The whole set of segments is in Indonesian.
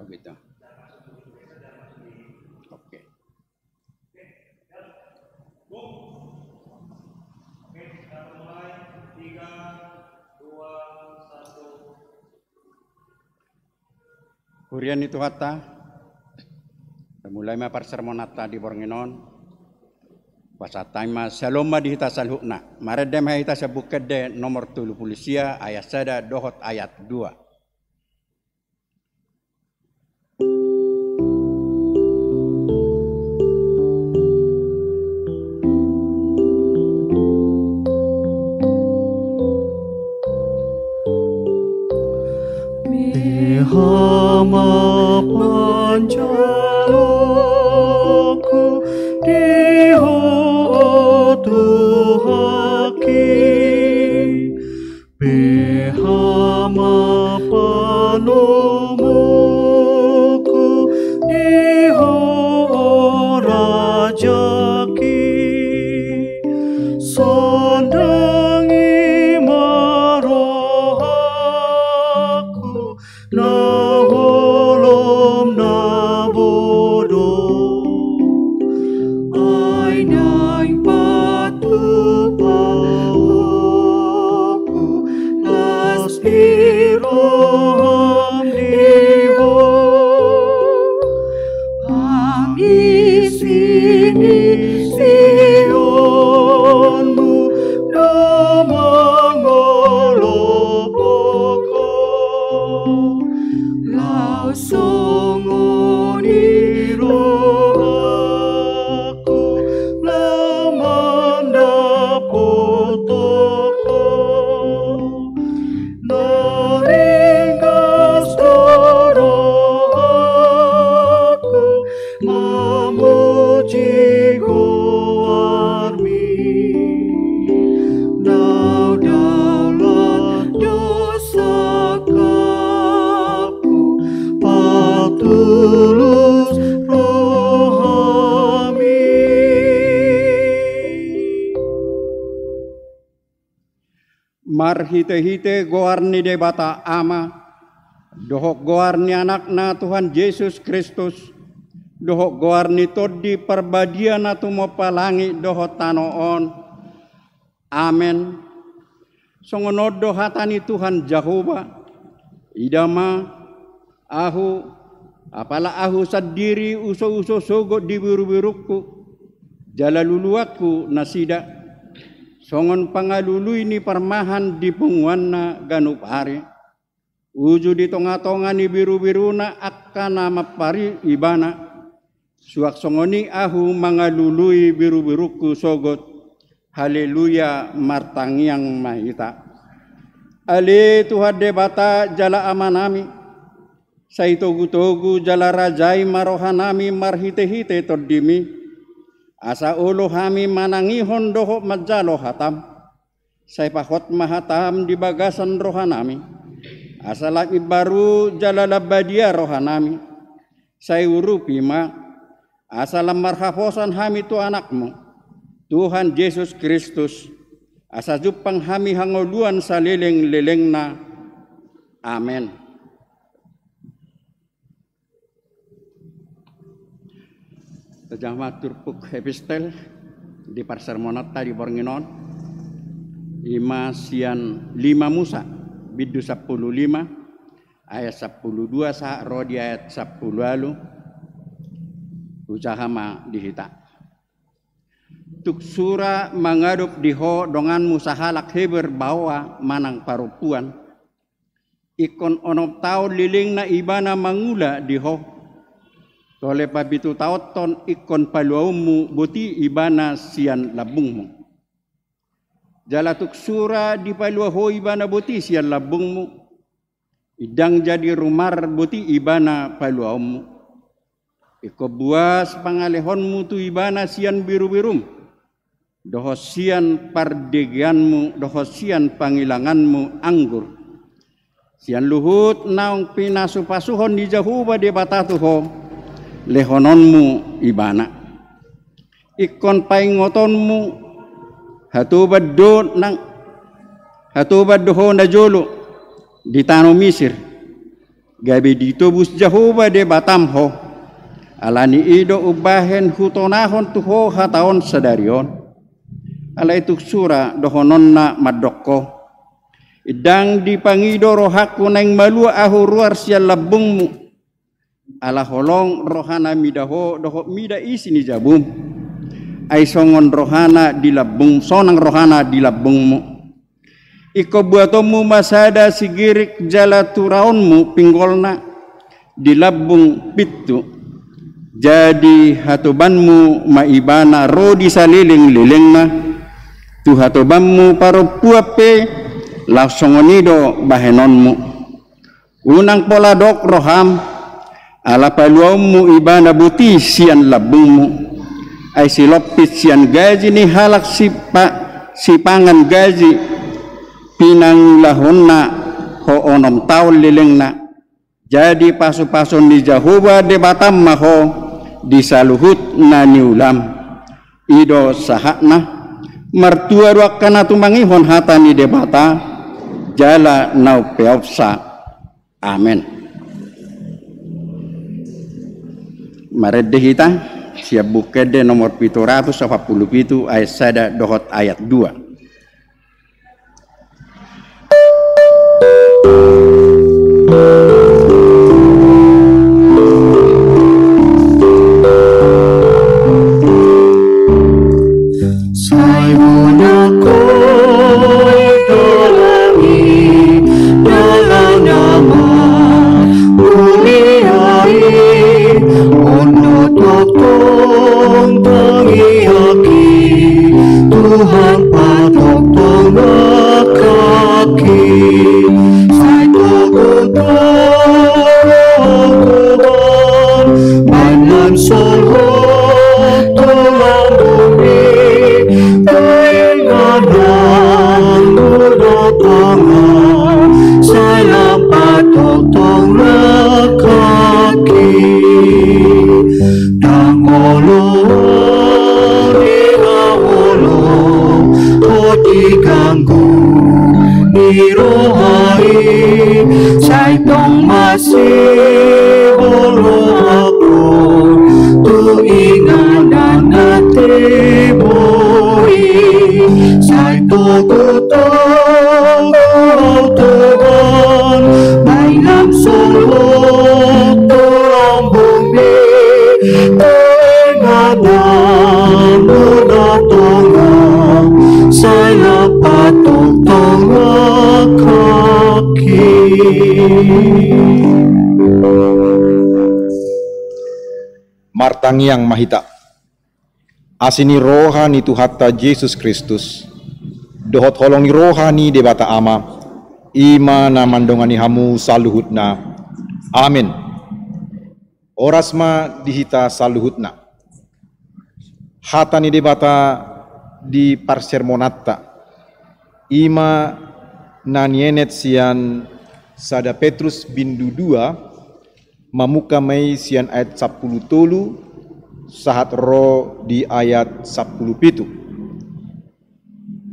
So gitu. Oke. Kita mulai 3, 2, 1. Hurian itu hatta. Mulai mapar sermonata di Bornginon. Pasataima saloma di hita salhukna. Maredem hita sebukede nomor 3 polisia ayat sada dohot ayat 2. Hama pancaloku diho Tuhaki behama panomuku diho rajaki sondangi marohaku na holom na bodo ay nang patupaku las iroham diho ang isini sionmu na mangolopoko lausongon irohaku lamanda potoko naringas dorohaku mamuji goarmi now daulat dosa kapu patulus rohami. Marhite-hite goarni debata ama, dohok goarni anakna Tuhan Yesus Kristus, dohok goarni todi perbadiana tumo palangi dohot tanoon. Amen. Songonodo hatani Tuhan Jehovah, idama ahu, apala ahu sadiri uso-uso sogo di biru-biruku, jalaluluaku nasida. Songon pangalului ni parmahan di punguanna ganup hari. Uju di tonga-tonga ni biru-biruna akkana mapari ibana. Suak songoni ahu mangalului biru-biruku sogot. Haleluya martangiang mahita. Ale Tuhan debata jala amanami. Saitogu-togu jala rajai marohanami marhite-hite tordimi. Asa ulo hami manangihon doho majalo hatam. Say pahot mahatam di bagasan rohanami. Asa laki baru jalalabadia rohanami. Say urupi ma. Asa lamar hafosan hami tu anakmu. Tuhan Yesus Kristus. Asa jupang hami hangoluan sa leleng-lelengna. Amen. Tajama turpuk epistel di parsermonata di Bornginon Ima sian 5 Musa bidu 15 ayat 12 sa rodi ayat 10 lalu ucahama dihita tuk sura mangadup diho dongan musahalak heber bawa manang parupuan ikon onop tau liling na ibana mangula diho tole pabitu tauton ikon paluaumu buti ibana sian labungmu. Jalatuk sura di paluaho ibana buti sian labungmu. Idang jadi rumar buti ibana paluaumu. Iko buas pangalehonmu tu ibana sian biru-birum. Doho sian pardegianmu, doho sian pangilanganmu anggur. Sian luhut naung pinasupasuhon di jahuba de batatuho. Lehononmu ibana ikon paingotonmu hatubad do nang hatubad doho na jolo di tano Misir gabi ditubus Jehovah de batamho alani ido ubahen hutonahon tuho hataon sadarion ala itu sura dohononna madokko idang dipangido rohaku neng malua ahuruar sia labungmu ala holong rohana midaho doho mida isini jabum ai songon rohana di labung sonang rohana di labungmu iko buatomu masada sigirik jala turaunmu pinggolna di labung pitu jadi hatubanmu maibana rodi saliling-lilingna tu hatubanmu paro puape langsongonido bahenonmu unang pola dok roham ala paluamu ibana buti sian labungmu ay silopit sian gaji ni halak sipangan gaji pinang lahonna ho onom taon lilingna jadi pasu-pasun di Jehovah de batam maho disaluhut na niulam ido sahakna mertua wakana tumangihon hatani de bata jala nau peopsa amen. Maredehita siap bukede nomor 787 ayat sada dohot ayat 2. Martangiang mahita asini rohani Tuhatta Yesus Kristus dohot holongi rohani debata ama ima na mandongani hamu saluhutna amin. Orasma dihita saluhutna hatani debata di parsermonatta ima nanienet sian sada Petrus bindu 2 mamuka mai sian ayat 10 tolu sahat ro di ayat 10 pitu.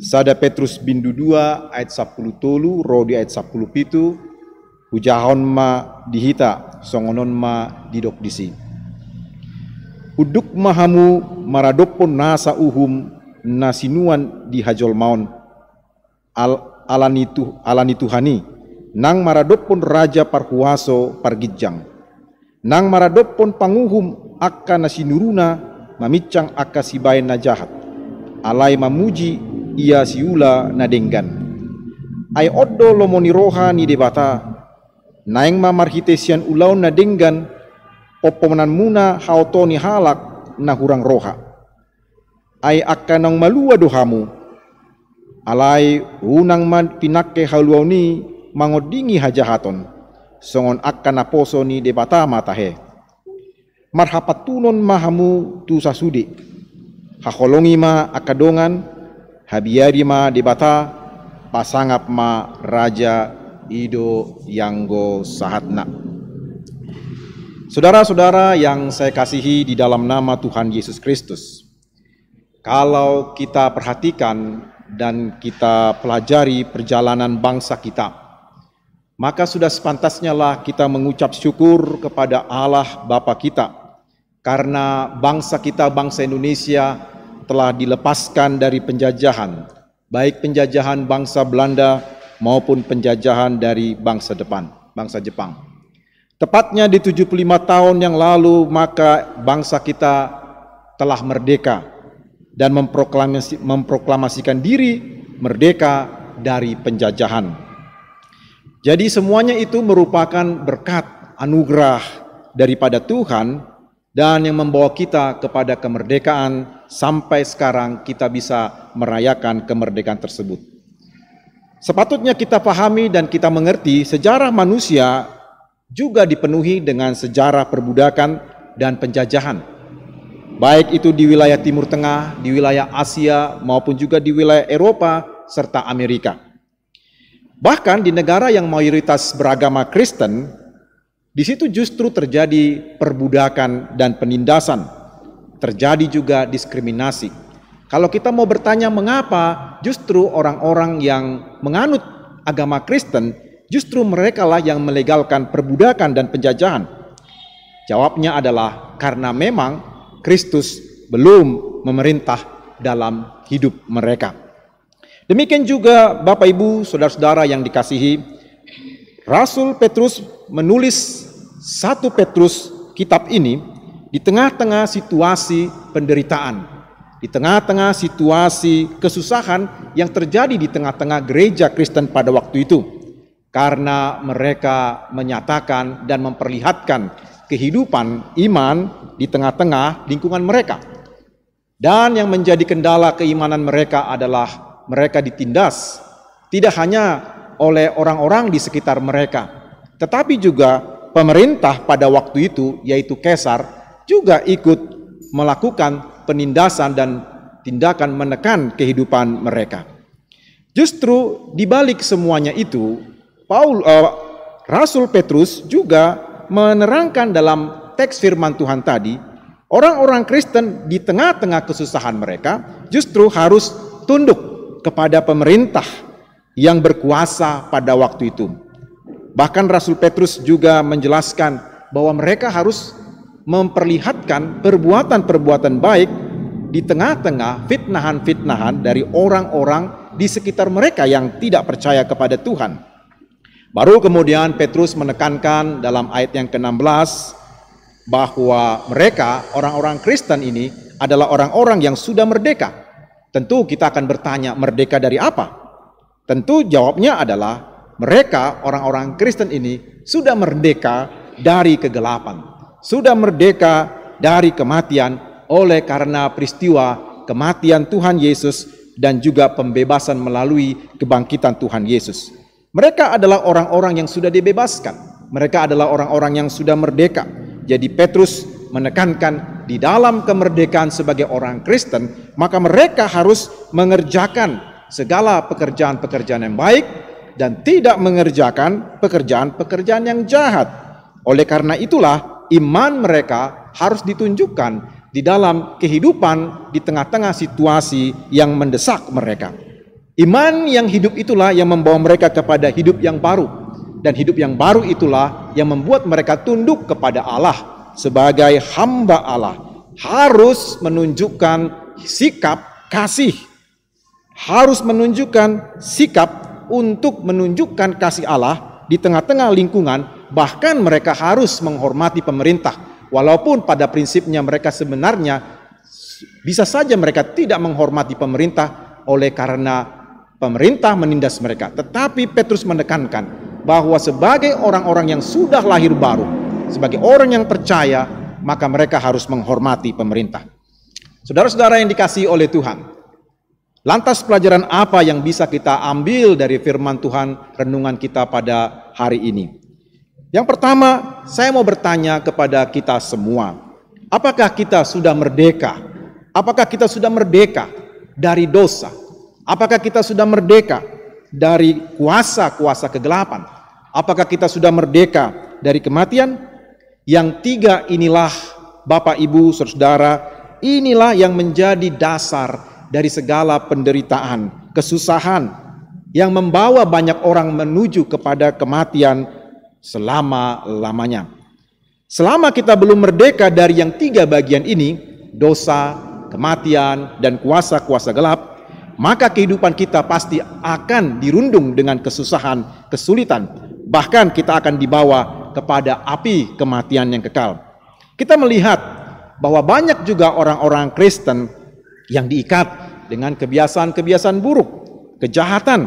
Sada Petrus bindu 2 ayat 10 tolu ro di ayat 10 pitu hujahon ma dihita songonon ma didok disi. Uduk mahamu maradopon nasa uhum nasinuan di hajol maun alani Tuhani nang maradopon raja parhuaso pargijang nang maradopon panguhum akka nasinuruna mamicang akka sibayan na jahat alay mamuji ia siula na denggan ay oddo lomoni rohani debata naeng mamarhitesian ulaw na denggan popomanan muna haotoni halak na hurang roha ay akka nang malua dohamu alay unang man pinakke haluaw ni mangodingi hajahaton songon akka naposo ni debata matahe marhapatunon mahamu tu sasudi hakolongi ma akadongan habiari ma debata pasangap ma raja ido yanggo sahatna. Saudara-saudara yang saya kasihi di dalam nama Tuhan Yesus Kristus, kalau kita perhatikan dan kita pelajari perjalanan bangsa kita, maka sudah sepantasnya lah kita mengucap syukur kepada Allah Bapa kita, karena bangsa kita, bangsa Indonesia, telah dilepaskan dari penjajahan, baik penjajahan bangsa Belanda maupun penjajahan dari bangsa Jepang. Tepatnya di 75 tahun yang lalu, maka bangsa kita telah merdeka dan memproklamasikan diri merdeka dari penjajahan. Jadi semuanya itu merupakan berkat anugerah daripada Tuhan dan yang membawa kita kepada kemerdekaan sampai sekarang kita bisa merayakan kemerdekaan tersebut. Sepatutnya kita pahami dan kita mengerti sejarah manusia juga dipenuhi dengan sejarah perbudakan dan penjajahan. Baik itu di wilayah Timur Tengah, di wilayah Asia, maupun juga di wilayah Eropa serta Amerika. Bahkan di negara yang mayoritas beragama Kristen, di situ justru terjadi perbudakan dan penindasan. Terjadi juga diskriminasi. Kalau kita mau bertanya mengapa justru orang-orang yang menganut agama Kristen, justru mereka lah yang melegalkan perbudakan dan penjajahan. Jawabnya adalah karena memang Kristus belum memerintah dalam hidup mereka. Demikian juga Bapak Ibu, saudara-saudara yang dikasihi, Rasul Petrus menulis 1 Petrus kitab ini di tengah-tengah situasi penderitaan, di tengah-tengah situasi kesusahan yang terjadi di tengah-tengah gereja Kristen pada waktu itu. Karena mereka menyatakan dan memperlihatkan kehidupan iman di tengah-tengah lingkungan mereka. Dan yang menjadi kendala keimanan mereka adalah mereka ditindas, tidak hanya oleh orang-orang di sekitar mereka, tetapi juga pemerintah pada waktu itu, yaitu Kaisar, juga ikut melakukan penindasan dan tindakan menekan kehidupan mereka. Justru di balik semuanya itu, Rasul Petrus juga menerangkan dalam teks firman Tuhan tadi, orang-orang Kristen di tengah-tengah kesusahan mereka justru harus tunduk kepada pemerintah yang berkuasa pada waktu itu. Bahkan Rasul Petrus juga menjelaskan bahwa mereka harus memperlihatkan perbuatan-perbuatan baik di tengah-tengah fitnahan-fitnahan dari orang-orang di sekitar mereka yang tidak percaya kepada Tuhan. Baru kemudian Petrus menekankan dalam ayat yang ke-16 bahwa mereka, orang-orang Kristen ini adalah orang-orang yang sudah merdeka. Tentu kita akan bertanya, merdeka dari apa? Tentu jawabnya adalah mereka, orang-orang Kristen ini sudah merdeka dari kegelapan, sudah merdeka dari kematian oleh karena peristiwa kematian Tuhan Yesus dan juga pembebasan melalui kebangkitan Tuhan Yesus. Mereka adalah orang-orang yang sudah dibebaskan. Mereka adalah orang-orang yang sudah merdeka. Jadi Petrus menekankan di dalam kemerdekaan sebagai orang Kristen, maka mereka harus mengerjakan segala pekerjaan-pekerjaan yang baik dan tidak mengerjakan pekerjaan-pekerjaan yang jahat. Oleh karena itulah iman mereka harus ditunjukkan di dalam kehidupan di tengah-tengah situasi yang mendesak mereka. Iman yang hidup itulah yang membawa mereka kepada hidup yang baru. Dan hidup yang baru itulah yang membuat mereka tunduk kepada Allah sebagai hamba Allah. Harus menunjukkan sikap kasih. Harus menunjukkan sikap untuk menunjukkan kasih Allah di tengah-tengah lingkungan. Bahkan mereka harus menghormati pemerintah. Walaupun pada prinsipnya mereka sebenarnya bisa saja mereka tidak menghormati pemerintah oleh karena pemerintah menindas mereka. Tetapi Petrus menekankan bahwa sebagai orang-orang yang sudah lahir baru, sebagai orang yang percaya, maka mereka harus menghormati pemerintah. Saudara-saudara yang dikasihi oleh Tuhan, lantas pelajaran apa yang bisa kita ambil dari firman Tuhan renungan kita pada hari ini? Yang pertama, saya mau bertanya kepada kita semua, apakah kita sudah merdeka? Apakah kita sudah merdeka dari dosa? Apakah kita sudah merdeka dari kuasa-kuasa kegelapan? Apakah kita sudah merdeka dari kematian? Yang tiga inilah Bapak, Ibu, Saudara, inilah yang menjadi dasar dari segala penderitaan, kesusahan yang membawa banyak orang menuju kepada kematian selama-lamanya. Selama kita belum merdeka dari yang 3 bagian ini, dosa, kematian, dan kuasa-kuasa gelap, maka kehidupan kita pasti akan dirundung dengan kesusahan, kesulitan. Bahkan kita akan dibawa kepada api kematian yang kekal. Kita melihat bahwa banyak juga orang-orang Kristen yang diikat dengan kebiasaan-kebiasaan buruk, kejahatan.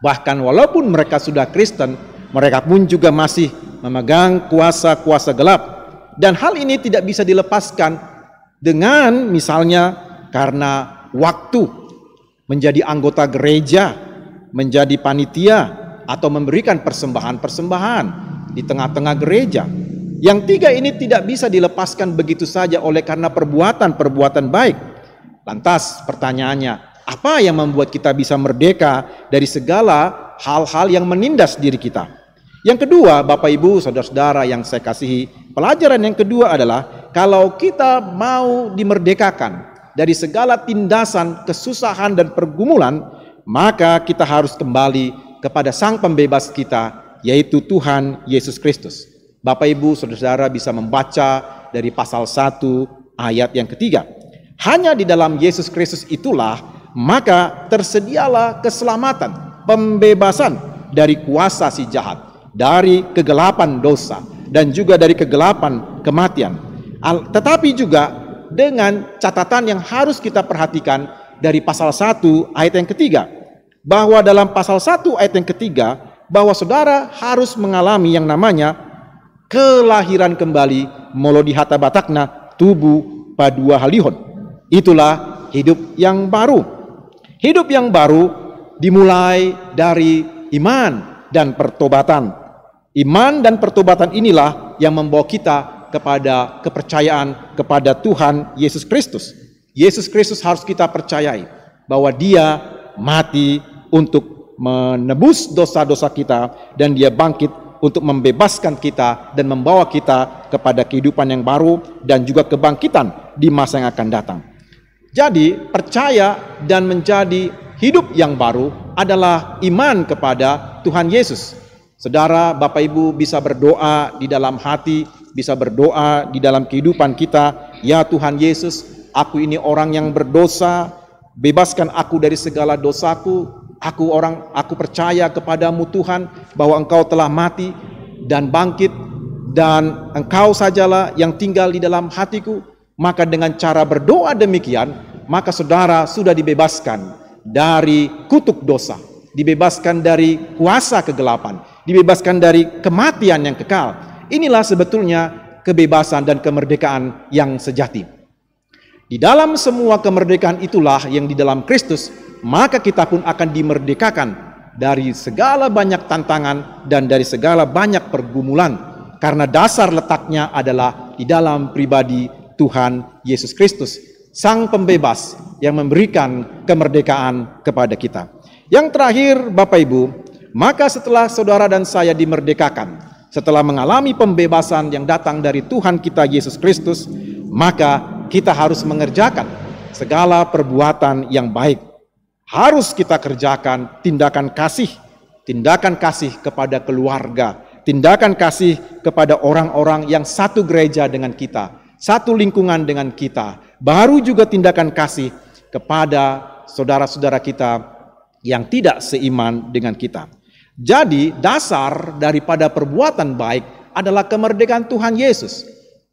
Bahkan walaupun mereka sudah Kristen, mereka pun juga masih memegang kuasa-kuasa gelap. Dan hal ini tidak bisa dilepaskan dengan misalnya karena waktu menjadi anggota gereja, menjadi panitia, atau memberikan persembahan-persembahan di tengah-tengah gereja. Yang 3 ini tidak bisa dilepaskan begitu saja oleh karena perbuatan-perbuatan baik. Lantas pertanyaannya, apa yang membuat kita bisa merdeka dari segala hal-hal yang menindas diri kita? Yang kedua, Bapak Ibu, saudara-saudara yang saya kasihi, pelajaran yang kedua adalah kalau kita mau dimerdekakan dari segala tindasan, kesusahan, dan pergumulan, maka kita harus kembali kepada Sang Pembebas kita, yaitu Tuhan Yesus Kristus. Bapak Ibu, saudara-saudara bisa membaca dari pasal 1 ayat yang ketiga. Hanya di dalam Yesus Kristus itulah maka tersedialah keselamatan, pembebasan dari kuasa si jahat, dari kegelapan dosa, dan juga dari kegelapan kematian. Tetapi juga dengan catatan yang harus kita perhatikan dari pasal 1 ayat yang ketiga, bahwa dalam pasal 1 ayat yang ketiga, bahwa saudara harus mengalami yang namanya kelahiran kembali, molo di hata batakna tubuh padua halihon. Itulah hidup yang baru. Hidup yang baru dimulai dari iman dan pertobatan. Iman dan pertobatan inilah yang membawa kita kepada kepercayaan kepada Tuhan Yesus Kristus. Yesus Kristus harus kita percayai bahwa Dia mati untuk menebus dosa-dosa kita, dan Dia bangkit untuk membebaskan kita dan membawa kita kepada kehidupan yang baru dan juga kebangkitan di masa yang akan datang. Jadi percaya dan menjadi hidup yang baru adalah iman kepada Tuhan Yesus. Saudara, Bapak Ibu bisa berdoa di dalam hati, bisa berdoa di dalam kehidupan kita, ya Tuhan Yesus, aku ini orang yang berdosa, bebaskan aku dari segala dosaku. Aku percaya kepadamu Tuhan, bahwa Engkau telah mati dan bangkit, dan Engkau sajalah yang tinggal di dalam hatiku. Maka dengan cara berdoa demikian, maka saudara sudah dibebaskan dari kutuk dosa, dibebaskan dari kuasa kegelapan, dibebaskan dari kematian yang kekal. Inilah sebetulnya kebebasan dan kemerdekaan yang sejati. Di dalam semua kemerdekaan itulah yang di dalam Kristus, maka kita pun akan dimerdekakan dari segala banyak tantangan dan dari segala banyak pergumulan, karena dasar letaknya adalah di dalam pribadi Tuhan Yesus Kristus, Sang Pembebas yang memberikan kemerdekaan kepada kita. Yang terakhir, Bapak Ibu, maka setelah saudara dan saya dimerdekakan, setelah mengalami pembebasan yang datang dari Tuhan kita Yesus Kristus, maka kita harus mengerjakan segala perbuatan yang baik. Harus kita kerjakan tindakan kasih kepada keluarga, tindakan kasih kepada orang-orang yang satu gereja dengan kita, satu lingkungan dengan kita. Baru juga tindakan kasih kepada saudara-saudara kita yang tidak seiman dengan kita. Jadi dasar daripada perbuatan baik adalah kemerdekaan Tuhan Yesus.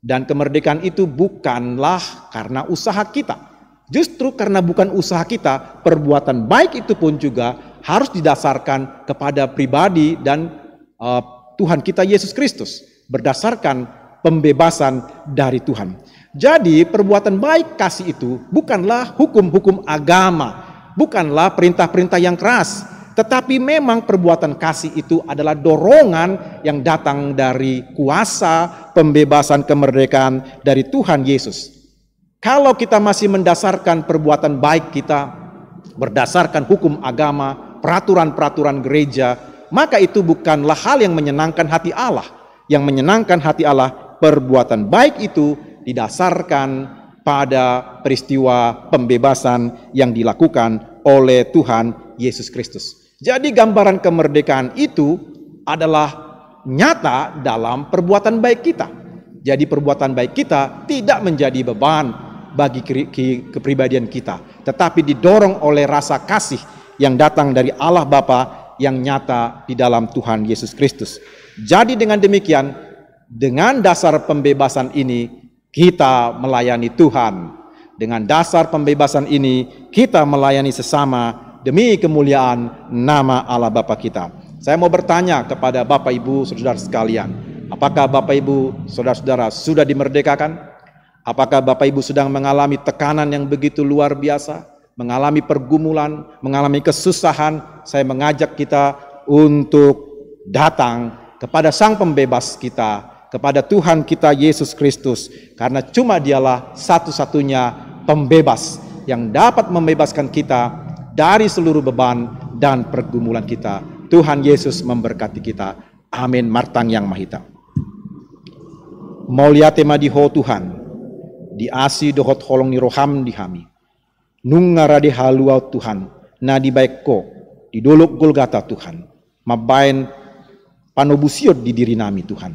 Dan kemerdekaan itu bukanlah karena usaha kita. Justru karena bukan usaha kita, perbuatan baik itu pun juga harus didasarkan kepada pribadi dan Tuhan kita Yesus Kristus, berdasarkan pembebasan dari Tuhan. Jadi perbuatan baik kasih itu bukanlah hukum-hukum agama, bukanlah perintah-perintah yang keras, tetapi memang perbuatan kasih itu adalah dorongan yang datang dari kuasa pembebasan kemerdekaan dari Tuhan Yesus. Kalau kita masih mendasarkan perbuatan baik kita berdasarkan hukum agama, peraturan-peraturan gereja, maka itu bukanlah hal yang menyenangkan hati Allah. Yang menyenangkan hati Allah, perbuatan baik itu didasarkan pada peristiwa pembebasan yang dilakukan oleh Tuhan Yesus Kristus. Jadi gambaran kemerdekaan itu adalah nyata dalam perbuatan baik kita. Jadi perbuatan baik kita tidak menjadi beban bagi kepribadian kita, tetapi didorong oleh rasa kasih yang datang dari Allah Bapa yang nyata di dalam Tuhan Yesus Kristus. Jadi dengan demikian, dengan dasar pembebasan ini kita melayani Tuhan. Dengan dasar pembebasan ini kita melayani sesama demi kemuliaan nama Allah Bapa kita. Saya mau bertanya kepada Bapak Ibu Saudara sekalian, apakah Bapak Ibu Saudara-saudara sudah dimerdekakan? Apakah Bapak Ibu sedang mengalami tekanan yang begitu luar biasa, mengalami pergumulan, mengalami kesusahan? Saya mengajak kita untuk datang kepada Sang Pembebas kita, kepada Tuhan kita Yesus Kristus, karena cuma Dialah satu-satunya pembebas yang dapat membebaskan kita dari seluruh beban dan pergumulan kita. Tuhan Yesus memberkati kita. Amin. Martang yang mahita. Maulia tema diho Tuhan, diasi dohot holong ni roham dihami. Nungara di haluau Tuhan, na di baikko, di dolok Golgata Tuhan. Mabain panobusiot di diri nami Tuhan.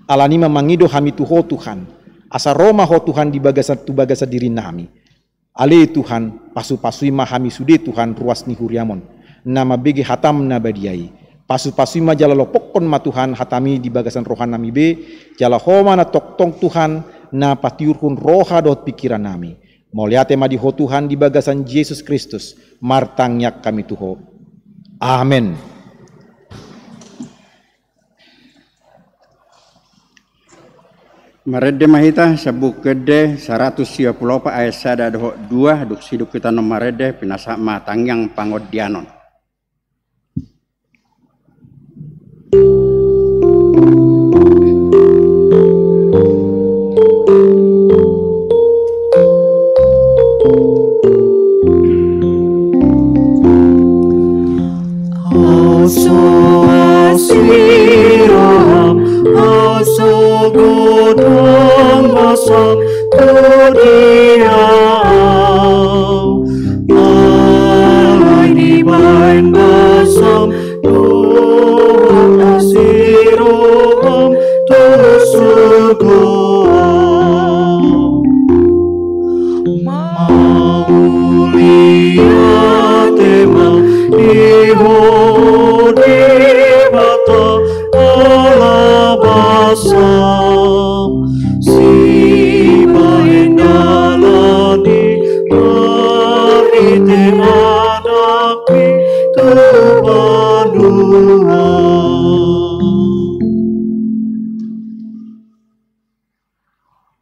Alani memangido hami tuho Tuhan. Asa Roma ho Tuhan di bagasa diri nami. Ale Tuhan pasu-pasui mahami sude Tuhan ruas ni huriamon. Nama begi hatam na badiai. Pasu-pasui ma jala lopokon ma Tuhan hatami di bagasan rohan nami be. Jala homa na toktong Tuhan na patiurhun roha dot pikiran nami. Moliate ma diho Tuhan di bagasan Yesus Kristus. Martangyak kami tuho. Amin. Marede mahita sabuk gede 170 ayat sada doh 2 duk siduk kita no marede pinasa matang yang pangodianon.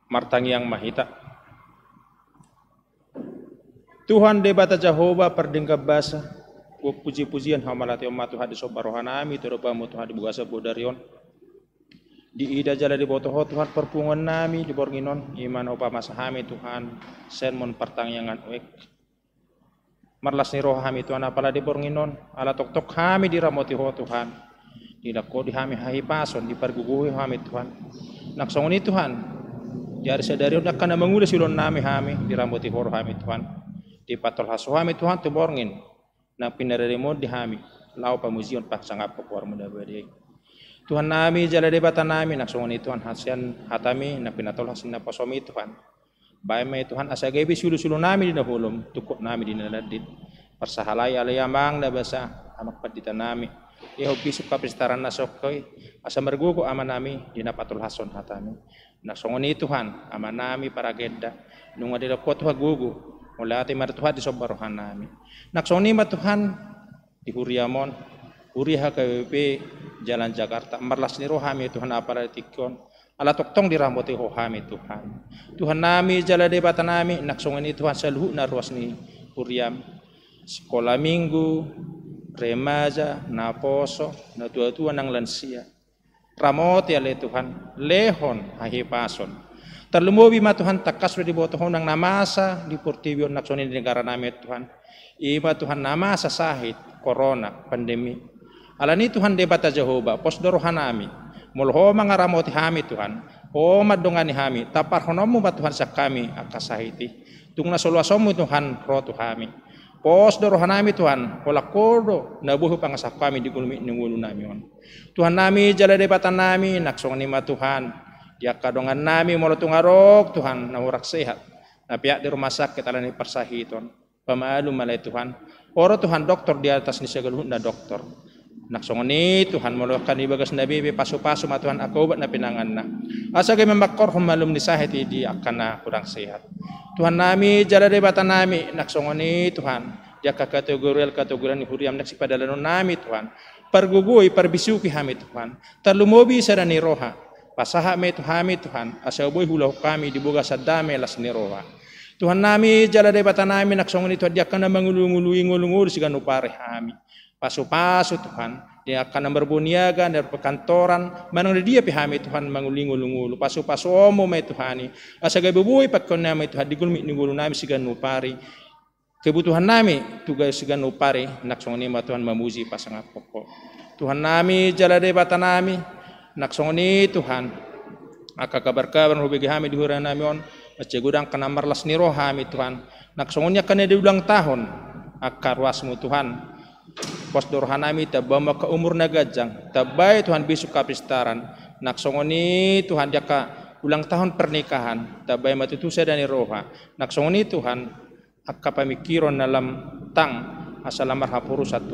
Martang yang mahita. Tuhan debata Jehovah perdengkap basa. Puji-pujian hamalati umat Tuhan di sobarohanami terupamu Tuhan dibugasa budarion. Di ida jala di botoho Tuhan perpungan nami di borginon iman opa masahami Tuhan senmon pertangyangan uek. Marlas ni rohami Tuhan apala di borginon ala tok-tok hami di ramoti ho Tuhan. Dilako di hami hahipason di perguguhi hami Tuhan. Naksongoni Tuhan. Jari sadari udah kana mengulas silon nami hami di ramboti horo hami Tuhan. Di patol haso hami Tuhan tu borngin. Na pinarimo di hami. Lau pamuzion pak sangap popuar muda badi. Tuhan nami jala debata nami naksongoni Tuhan hasian hatami na pinatol hasin na pasomi Tuhan. Bae mai Tuhan asa gebi sulu-sulu nami di nahulum tukuk nami di naladit. Persahalai alayamang na basa amak padita nami. Iho bisuk kapistaran na sokoy asa mergugo aman nami di napatol hason hatami. Naksongoni Tuhan aman nami para geda nunga di lakot gugu mula ati martuhan di sobarohan nami. Naksongoni ma Tuhan di huriamon huriha KWP Jalan Jakarta marlas ni rohami Tuhan apara tikon ala toktong di ramboti rohami Tuhan. Tuhan nami jala debata nami naksongoni Tuhan saluhu na ruas ni huriam sekolah minggu remaja na poso na tua-tua nang lansia. Ramoti ale Tuhan lehon hahipason. Terlumubi ma Tuhan takas di botohon ng namasa di portibion naksoni di negara namin Tuhan. Iba Tuhan namasa sahit corona pandemi. Alani Tuhan debata Jehovah posdorohan nami. Mulho mga ramoti hami Tuhan. O madungani hami tapar honomu ba Tuhan sa kami akasahiti. Tung nasulwasomu Tuhan roto hami. Pos do rohanami Tuhan, pola kodo nabuhu pangasak kami di gulmi nungulu nami on. Tuhan nami jala debatan nami naksong nima Tuhan. Dia kadongan nami molo tungarok Tuhan namurak sehat. Na pihak di rumah sakit alani persahi Tuhan. Pamalu malay Tuhan. Oro Tuhan dokter di atas ni segaluhun na dokter. Naksong ni Tuhan molokan ibagas nabi pasu-pasu ma Tuhan aku obat na pinangan na. Asa kay mamakor humalum ni sahit di akan na kurang sehat. Tuhan nami jala debatan nami naksongoni Tuhan dia kategorian ni huriam naksi padalanon nami Tuhan pargugui parbisuki hami Tuhan terlumobi sarani roha pasaha me Tuhan asa boy hulau kami diboga sadame las ni roha Tuhan nami jala debatan nami naksongoni Tuhan dia kana mangulu-ngulu siganu pare hami pasu-pasu Tuhan dia akan berbuniaga dari perkantoran manang dia pihami Tuhan mangulingulu pasu-pasu omo mai Tuhani asa gabe buoi pakon nami Tuhan digulmi ningulu nami sigan nupari kebutuhan nami tugas sigan nupari naksong ni Tuhan mamuji pasangan pokok Tuhan nami jala debata nami naksong ni Tuhan aka kabar-kabar hubigi hami dihura nami on ace gudang kanamar las ni rohami Tuhan naksongnya kana di ulang tahun akar wasmu Tuhan pos dorhanami tabama ka umur nagajang tabay Tuhan bisuk kapistaran naksongoni Tuhan jaka ulang tahun pernikahan tabay matutusa dani roha naksongoni Tuhan akka pamikiron nalam tang asalamar hapurusat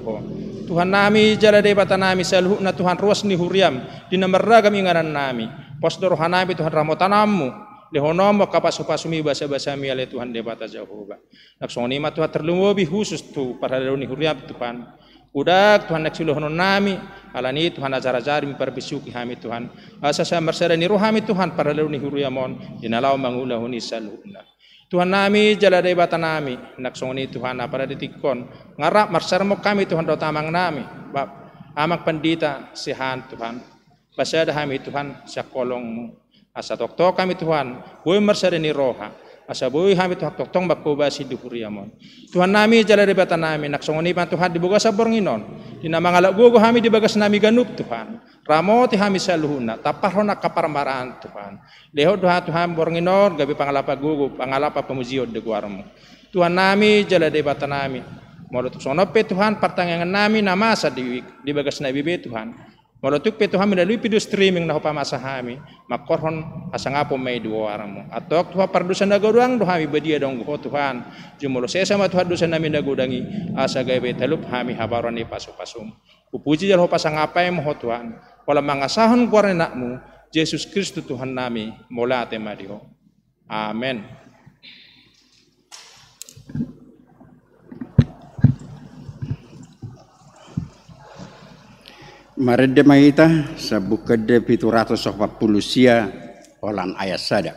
Tuhan nami jala debata nami saluh na Tuhan ruas ni huriam di namaragam inganan nami pos dorhanami Tuhan ramotanammu lehonomo kapasupasumi basa-basa mi ale Tuhan debata Jehovah naksongoni ma Tuhan terlumobi khusus tu para ni huriam Tuhan udak Tuhan naksilohonon nami alani Tuhan ajar-ajar mi parbisuki hami Tuhan asa sa marsada ni rohami Tuhan para ni huriamon dinalaw mangulahuni saluna Tuhan nami jala debata nami naksongoni Tuhan para ditikon ngarap marsarmo kami Tuhan do tamang nami bab amak pandita sihan Tuhan pasada hami Tuhan sa kolongmu asa toktok kami Tuhan boy marsada ni roha asa boy hami Tuhan toktong bakubasi di huriamon Tuhan nami jala debata nami naksongoni pan Tuhan diboga sa bornginon dina mangalak gogo hami dibagas nami ganup Tuhan ramoti hami saluhuna taparhona kaparmaraan Tuhan leho doha Tuhan bornginon gabi pangalapa gogo pangalapa pemujiod de guarmu Tuhan nami jala debata nami modot sonope Tuhan pertangangan nami namasa dibagas nabi be Tuhan Molotuk pe Tuhan melalui video streaming na pamasa hami makorhon asangapo may dua aramu atok Tuhan pardusan nagoduang dohami badia dong go Tuhan jumulo sama Tuhan dusan nami nagodangi asa gabe talup hami habaron ni pasum upuji jal ho pasangapay mo Tuhan wala mangasahon kuarne nakmu Yesus Kristus Tuhan nami mola temadiho amen. Marede mahita sa bukade 740 sia olan ayat sada.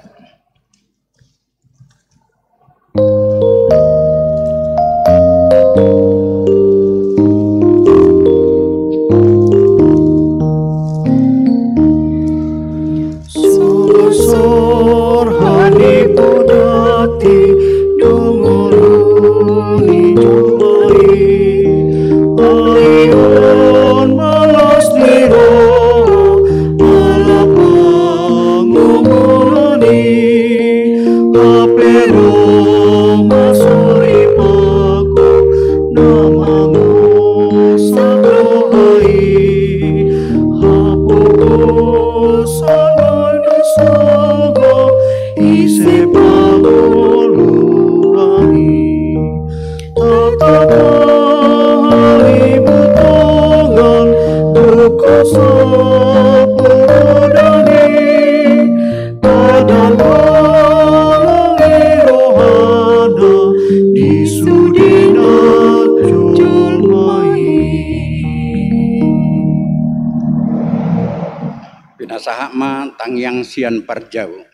Sor hani podati dunguruni jumai ayon malas niro alapangumuni apero masuri paku namamu sadohai hapuku sanai sago ise panguluani tatapahari butongan duka sapodani tadalangi rohana disudina julmai. Pinasaha ma tangyang sian parjau.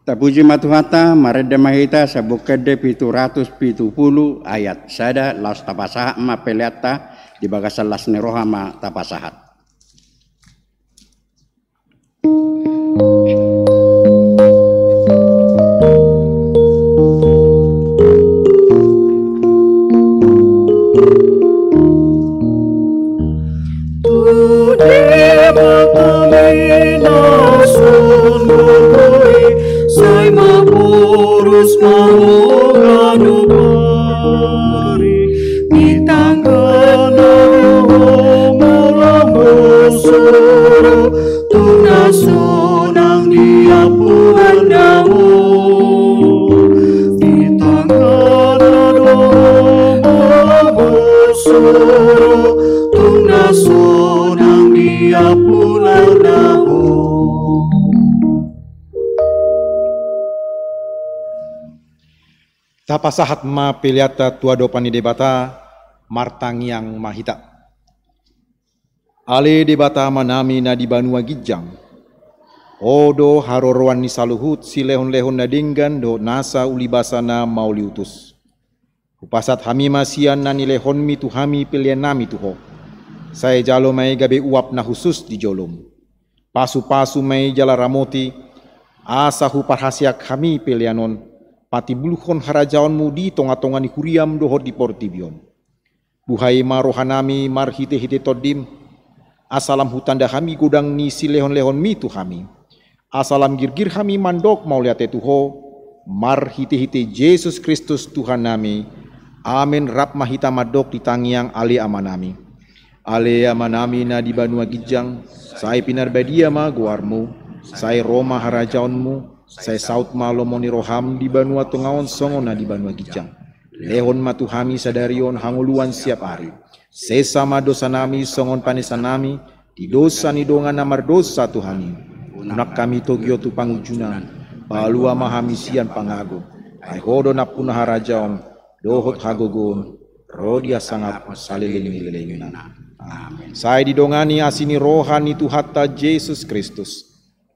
Tapuji matuhata marede mahita sa bukade 770 ayat sada las tapasaha ma peleata di bagasan las neroha ma tapasahat. Tude makamina mahogano pari Mitangana roho molambosoro Tunasonang diapuan dawo Mitangana roho molambosoro Tunasonang diapuan dawo. Tapasahat ma piliata tua dopani debata martangiang mahita. Ale debata manami na di Banua Gijang. Odo haroroan ni saluhut si lehon-lehon na dinggan do nasa ulibasana mauliutus. Upasat hami masian na nilehon mi tu hami pilihan nami tuho. Saya jalo may gabe uap na khusus di jolom. Pasu-pasu may jala ramoti. Asa hu parhasiak hami pilihanon. Pati buluhon harajaonmu di tonga-tonga ni huriam dohot di portibion. Buhai marohanami marhite-hite todim. Asalam hutanda hami godang ni si lehon-lehon mi tu hami. Asalam girgir hami mandok mau liate tuho. Marhite-hite Yesus Kristus Tuhan nami. Amin rap mahita madok di tangiang ale amanami. Ale amanami na di Banua Gijang. Saya pinar badia ma guarmu. Saya Roma harajaonmu. Saya saut malomoni roham di Banua Tungaon songona di Banua Gijang. Lehon matuhami sadarion hanguluan siap hari. Sesama dosa nami songon panesan nami. Di dosa ni dongan namar dosa tuhami. Unak kami togyo tu pangujunan. Palua mahami sian pangago. Ay hodo na punah harajaon. Dohot hagogon. Rodia sangat salilin-lilin. Amin. Saya didongani asini rohani Tuhatta Yesus Kristus.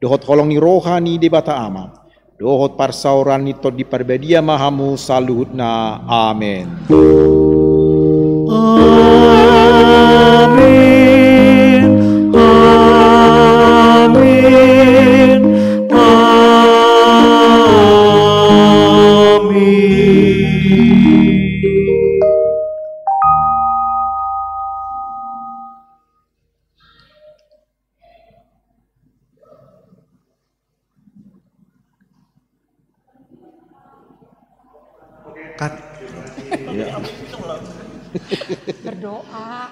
Dohot holong ni rohani debata ama. Dohot parsauran ni tod di parbedia mahamu saluhut na. Amen. Amin. Amin. Amin. Berdoa.